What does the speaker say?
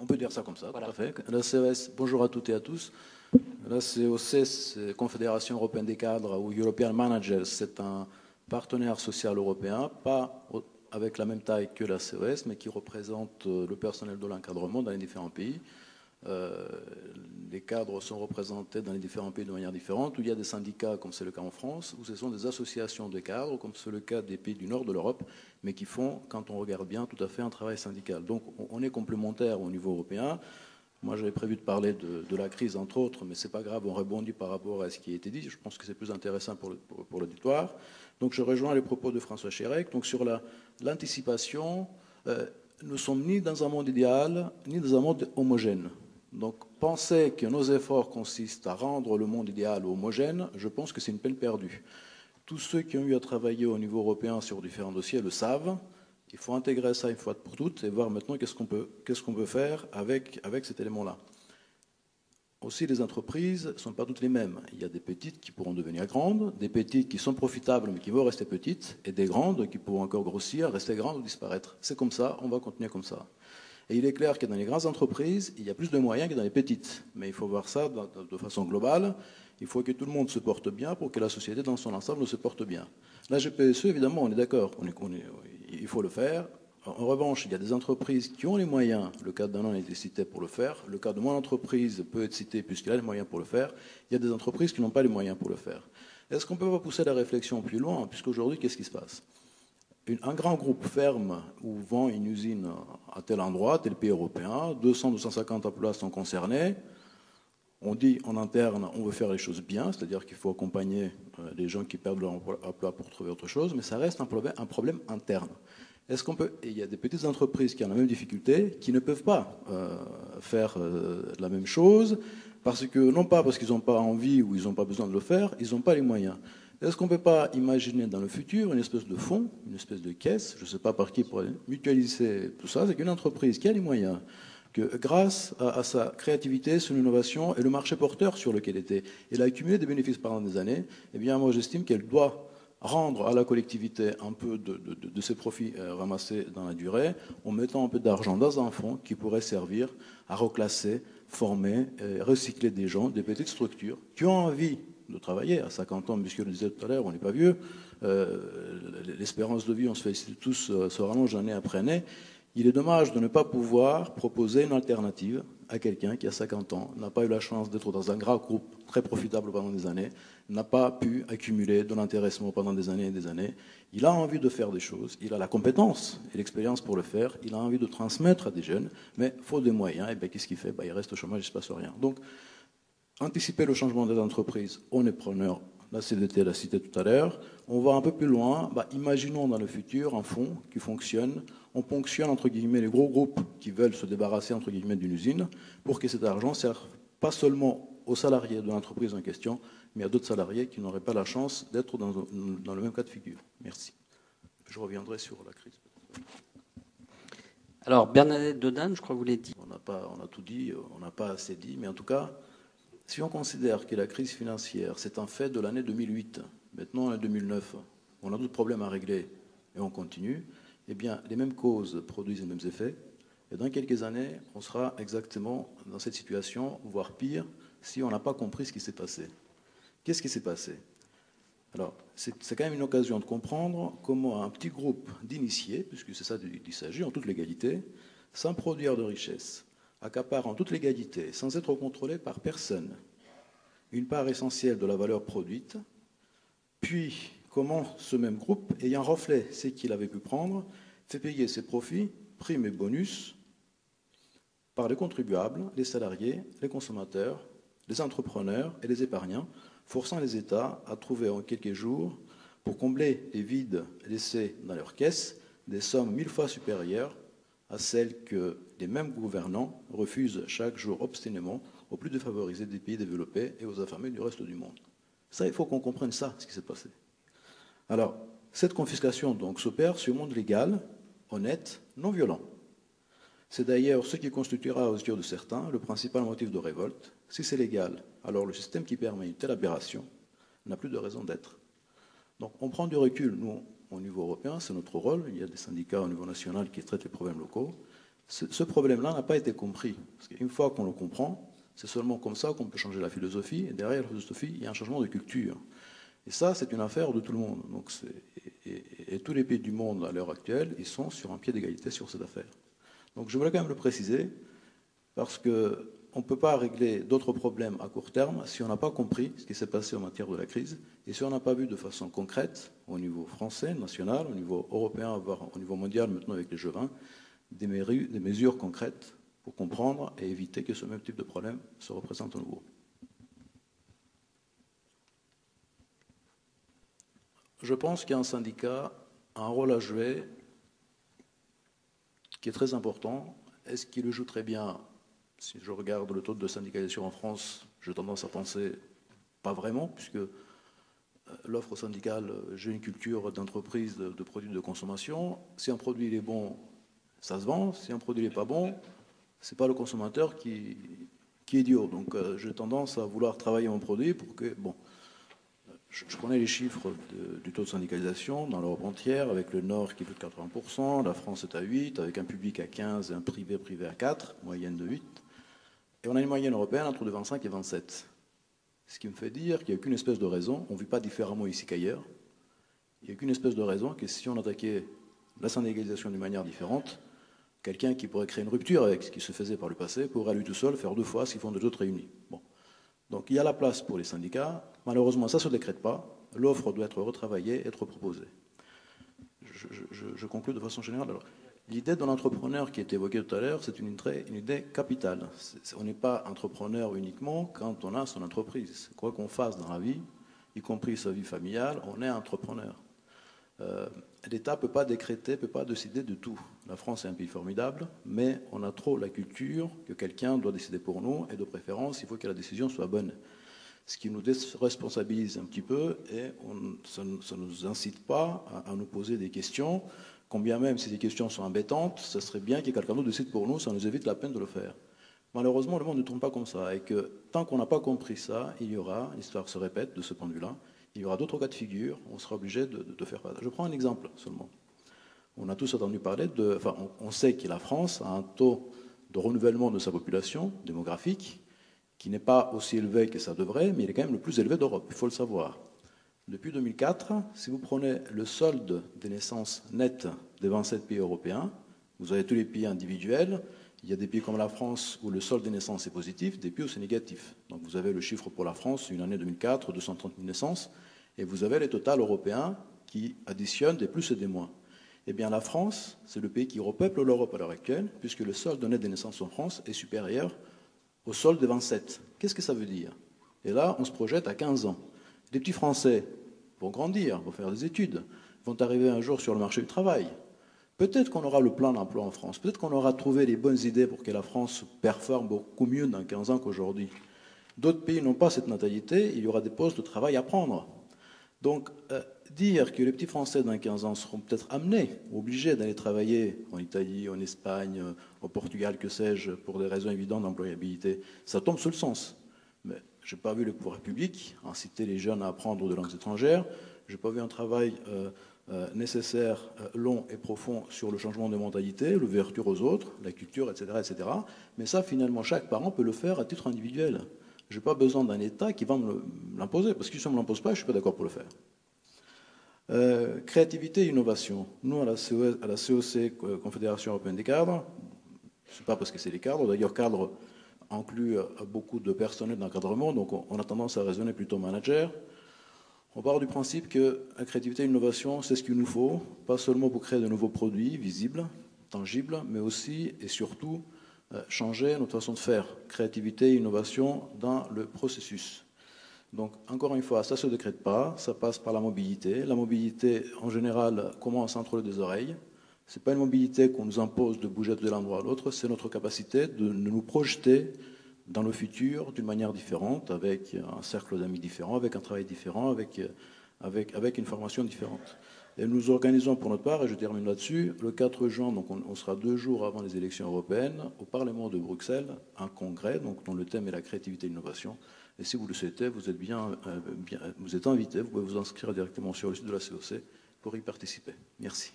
peut dire ça comme ça, Voilà. tout à fait. La CES, bonjour à toutes et à tous. La COC, Confédération européenne des cadres, ou European Managers, c'est un partenaire social européen, pas avec la même taille que la CES, mais qui représente le personnel de l'encadrement dans les différents pays. Les cadres sont représentés dans les différents pays de manière différente, où il y a des syndicats, comme c'est le cas en France, où ce sont des associations de cadres, comme c'est le cas des pays du nord de l'Europe, mais qui font, quand on regarde bien, tout à fait un travail syndical. Donc on est complémentaires au niveau européen. Moi, j'avais prévu de parler de la crise, entre autres, mais ce n'est pas grave, on rebondit par rapport à ce qui a été dit. Je pense que c'est plus intéressant pour l'auditoire. Donc, je rejoins les propos de François Chérec. Donc, sur l'anticipation, nous ne sommes ni dans un monde idéal, ni dans un monde homogène. Donc, penser que nos efforts consistent à rendre le monde idéal homogène, je pense que c'est une peine perdue. Tous ceux qui ont eu à travailler au niveau européen sur différents dossiers le savent. Il faut intégrer ça une fois pour toutes et voir maintenant qu'est-ce qu'on peut faire avec cet élément-là. Aussi, les entreprises ne sont pas toutes les mêmes. Il y a des petites qui pourront devenir grandes, des petites qui sont profitables mais qui vont rester petites, et des grandes qui pourront encore grossir, rester grandes ou disparaître. C'est comme ça, on va continuer comme ça. Et il est clair que dans les grandes entreprises, il y a plus de moyens que dans les petites. Mais il faut voir ça de façon globale. Il faut que tout le monde se porte bien pour que la société dans son ensemble se porte bien. La GPSE, évidemment, on est d'accord, il faut le faire. En revanche, il y a des entreprises qui ont les moyens. Le cas d'un an a été cité pour le faire. Le cas de mon entreprise peut être cité puisqu'il a les moyens pour le faire. Il y a des entreprises qui n'ont pas les moyens pour le faire. Est-ce qu'on peut pas pousser la réflexion plus loin? Puisqu'aujourd'hui, qu'est-ce qui se passe? Un grand groupe ferme ou vend une usine à tel endroit, tel pays européen, 200-250 emplois sont concernés. On dit en interne, on veut faire les choses bien, c'est-à-dire qu'il faut accompagner les gens qui perdent leur emploi pour trouver autre chose, mais ça reste un problème interne. Est-ce qu'on peut... Et il y a des petites entreprises qui ont la même difficulté, qui ne peuvent pas faire la même chose, parce que, non pas parce qu'ils n'ont pas envie ou ils n'ont pas besoin de le faire, ils n'ont pas les moyens. Est-ce qu'on ne peut pas imaginer dans le futur une espèce de fonds, une espèce de caisse, je ne sais pas par qui pourrait mutualiser tout ça, c'est qu'une entreprise qui a les moyens, que grâce à sa créativité, son innovation et le marché porteur sur lequel elle a accumulé des bénéfices pendant des années, eh bien moi j'estime qu'elle doit rendre à la collectivité un peu de ses profits ramassés dans la durée, en mettant un peu d'argent dans un fonds qui pourrait servir à reclasser, former, recycler des gens, des petites structures qui ont envie de travailler. À 50 ans, monsieur le disait tout à l'heure, on n'est pas vieux. L'espérance de vie, on se félicite tous, se rallonge année après année. Il est dommage de ne pas pouvoir proposer une alternative à quelqu'un qui, à 50 ans, n'a pas eu la chance d'être dans un grand groupe très profitable pendant des années, n'a pas pu accumuler de l'intéressement pendant des années et des années. Il a envie de faire des choses, il a la compétence et l'expérience pour le faire, il a envie de transmettre à des jeunes, mais il faut des moyens. Et bien, qu'est-ce qu'il fait? Il reste au chômage, il ne se passe rien. Donc, anticiper le changement des entreprises, on est preneur. La CDT l'a cité tout à l'heure. On va un peu plus loin. Imaginons dans le futur un fonds qui fonctionne. On ponctionne, entre guillemets, les gros groupes qui veulent se débarrasser, entre guillemets, d'une usine pour que cet argent serve pas seulement aux salariés de l'entreprise en question, mais à d'autres salariés qui n'auraient pas la chance d'être dans le même cas de figure. Merci. Je reviendrai sur la crise. Alors, Bernadette Dodane, je crois que vous l'avez dit. On a tout dit, on n'a pas assez dit, mais en tout cas, si on considère que la crise financière, c'est un fait de l'année 2008, maintenant en 2009, on a d'autres problèmes à régler et on continue, eh bien, les mêmes causes produisent les mêmes effets. Et dans quelques années, on sera exactement dans cette situation, voire pire, si on n'a pas compris ce qui s'est passé. Qu'est-ce qui s'est passé? Alors, c'est quand même une occasion de comprendre comment un petit groupe d'initiés, puisque c'est ça qu'il s'agit, en toute légalité, sans produire de richesse, accapare en toute légalité, sans être contrôlé par personne, une part essentielle de la valeur produite, puis comment ce même groupe, ayant reflet ce qu'il avait pu prendre, fait payer ses profits, primes et bonus, par les contribuables, les salariés, les consommateurs, les entrepreneurs et les épargnants, forçant les États à trouver en quelques jours, pour combler les vides laissés dans leurs caisses, des sommes 1000 fois supérieures à celles que les mêmes gouvernants refusent chaque jour obstinément aux plus défavorisés des pays développés et aux affamés du reste du monde. Ça, il faut qu'on comprenne ça, ce qui s'est passé. Alors, cette confiscation donc s'opère sur un monde légal, honnête, non violent. C'est d'ailleurs ce qui constituera aux yeux de certains le principal motif de révolte. Si c'est légal, alors le système qui permet une telle aberration n'a plus de raison d'être. Donc on prend du recul, nous, au niveau européen, c'est notre rôle. Il y a des syndicats au niveau national qui traitent les problèmes locaux. Ce problème-là n'a pas été compris. Parce qu'une fois qu'on le comprend, c'est seulement comme ça qu'on peut changer la philosophie. Et derrière la philosophie, il y a un changement de culture. Et ça, c'est une affaire de tout le monde. Donc et tous les pays du monde, à l'heure actuelle, ils sont sur un pied d'égalité sur cette affaire. Donc je voulais quand même le préciser, parce qu'on ne peut pas régler d'autres problèmes à court terme si on n'a pas compris ce qui s'est passé en matière de la crise, et si on n'a pas vu de façon concrète, au niveau français, national, au niveau européen, voire au niveau mondial, maintenant avec les G20, des mesures concrètes pour comprendre et éviter que ce même type de problème se représente à nouveau. Je pense qu'un syndicat a un rôle à jouer qui est très important. Est-ce qu'il le joue très bien? Si je regarde le taux de syndicalisation en France, j'ai tendance à penser pas vraiment, puisque l'offre syndicale, j'ai une culture d'entreprise de produits de consommation. Si un produit est bon, ça se vend. Si un produit n'est pas bon, ce n'est pas le consommateur qui est idiot. Donc j'ai tendance à vouloir travailler mon produit pour que... Bon, je connais les chiffres du taux de syndicalisation dans l'Europe entière, avec le Nord qui est plus de 80%, la France est à 8%, avec un public à 15% et un privé à 4%, moyenne de 8%. Et on a une moyenne européenne entre de 25 et 27. Ce qui me fait dire qu'il n'y a aucune espèce de raison, on ne vit pas différemment ici qu'ailleurs, il n'y a aucune espèce de raison que si on attaquait la syndicalisation d'une manière différente, quelqu'un qui pourrait créer une rupture avec ce qui se faisait par le passé pourrait à lui tout seul faire 2 fois ce qu'ils font des autres réunis. Bon. Donc il y a la place pour les syndicats. Malheureusement, ça ne se décrète pas. L'offre doit être retravaillée, être proposée. Je conclue de façon générale. L'idée de l'entrepreneur qui est évoquée tout à l'heure, c'est une idée capitale. On n'est pas entrepreneur uniquement quand on a son entreprise. Quoi qu'on fasse dans la vie, y compris sa vie familiale, on est entrepreneur. L'État ne peut pas décréter, ne peut pas décider de tout. La France est un pays formidable, mais on a trop la culture que quelqu'un doit décider pour nous, et de préférence, il faut que la décision soit bonne. Ce qui nous déresponsabilise un petit peu, et ça ne nous incite pas à nous poser des questions. Combien même si ces questions sont embêtantes, ce serait bien que quelqu'un d'autre décide pour nous, ça nous évite la peine de le faire. Malheureusement, le monde ne tourne pas comme ça, et que tant qu'on n'a pas compris ça, il y aura, l'histoire se répète de ce point de vue-là, il y aura d'autres cas de figure, on sera obligé de faire ça. Je prends un exemple seulement. On a tous entendu parler on sait que la France a un taux de renouvellement de sa population démographique qui n'est pas aussi élevé que ça devrait, mais il est quand même le plus élevé d'Europe, il faut le savoir. Depuis 2004, si vous prenez le solde des naissances nettes des 27 pays européens, vous avez tous les pays individuels, il y a des pays comme la France où le solde des naissances est positif, des pays où c'est négatif. Donc vous avez le chiffre pour la France, une année 2004, 230 000 naissances, et vous avez les totals européens qui additionnent des plus et des moins. Eh bien la France, c'est le pays qui repeuple l'Europe à l'heure actuelle, puisque le solde net des naissances en France est supérieur au solde des 27. Qu'est-ce que ça veut dire? Et là, on se projette à 15 ans. Les petits Français vont grandir, vont faire des études, vont arriver un jour sur le marché du travail. Peut-être qu'on aura le plan d'emploi en France, peut-être qu'on aura trouvé les bonnes idées pour que la France performe beaucoup mieux dans 15 ans qu'aujourd'hui. D'autres pays n'ont pas cette natalité, il y aura des postes de travail à prendre. Donc, dire que les petits Français dans 15 ans seront peut-être amenés, obligés d'aller travailler en Italie, en Espagne, au Portugal, que sais-je, pour des raisons évidentes d'employabilité, ça tombe sous le sens. Mais je n'ai pas vu le pouvoir public inciter les jeunes à apprendre de langues étrangères, je n'ai pas vu un travail nécessaire, long et profond sur le changement de mentalité, l'ouverture aux autres, la culture, etc., etc. Mais ça, finalement, chaque parent peut le faire à titre individuel. Je n'ai pas besoin d'un État qui va me l'imposer, parce que si on ne me l'impose pas, je ne suis pas d'accord pour le faire. Créativité et innovation. Nous, à la COC, Confédération Européenne des Cadres, ce n'est pas parce que c'est les cadres, d'ailleurs, cadres inclut beaucoup de personnel d'encadrement, donc on a tendance à raisonner plutôt manager. On part du principe que la créativité et l'innovation, c'est ce qu'il nous faut, pas seulement pour créer de nouveaux produits visibles, tangibles, mais aussi et surtout changer notre façon de faire. Créativité et innovation dans le processus. Donc, encore une fois, ça ne se décrète pas, ça passe par la mobilité. La mobilité, en général, commence entre les deux oreilles. Ce n'est pas une mobilité qu'on nous impose de bouger de l'endroit à l'autre, c'est notre capacité de nous projeter dans le futur d'une manière différente, avec un cercle d'amis différent, avec un travail différent, avec une formation différente. Et nous organisons pour notre part, et je termine là-dessus, le 4 juin, donc on sera 2 jours avant les élections européennes, au Parlement de Bruxelles, un congrès dont le thème est la créativité et l'innovation. Et si vous le souhaitez, vous êtes invité, vous pouvez vous inscrire directement sur le site de la COC pour y participer. Merci.